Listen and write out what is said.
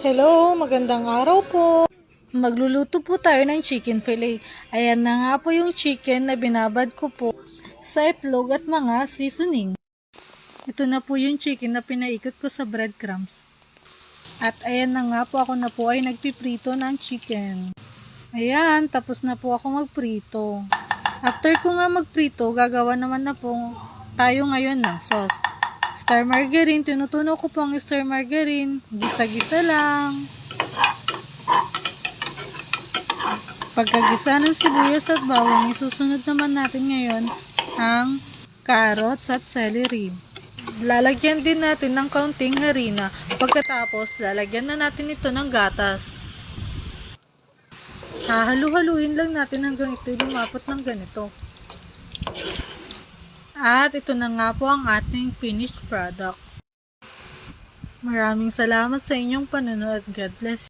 Hello, magandang araw po. Magluluto po tayo ng chicken fillet. Ayan na nga po yung chicken na binabad ko po sa itlog at mga seasoning. Ito na po yung chicken na pinaikot ko sa breadcrumbs. At ayan na nga po, ako na po ay nagpiprito ng chicken. Ayan, tapos na po ako magprito. After ko nga magprito, gagawa naman na po tayo ngayon ng sauce. Star margarine, tinutuno ko po ang star margarine. Gisa-gisa lang. Pagkagisa ng sibuyas at bawang, isusunod naman natin ngayon ang carrots at celery. Lalagyan din natin ng kaunting harina. Pagkatapos, lalagyan na natin ito ng gatas. Hahalu-haluin lang natin hanggang ito lumapot ng ganito. At ito na nga po ang ating finished product. Maraming salamat sa inyong panonood. God bless you.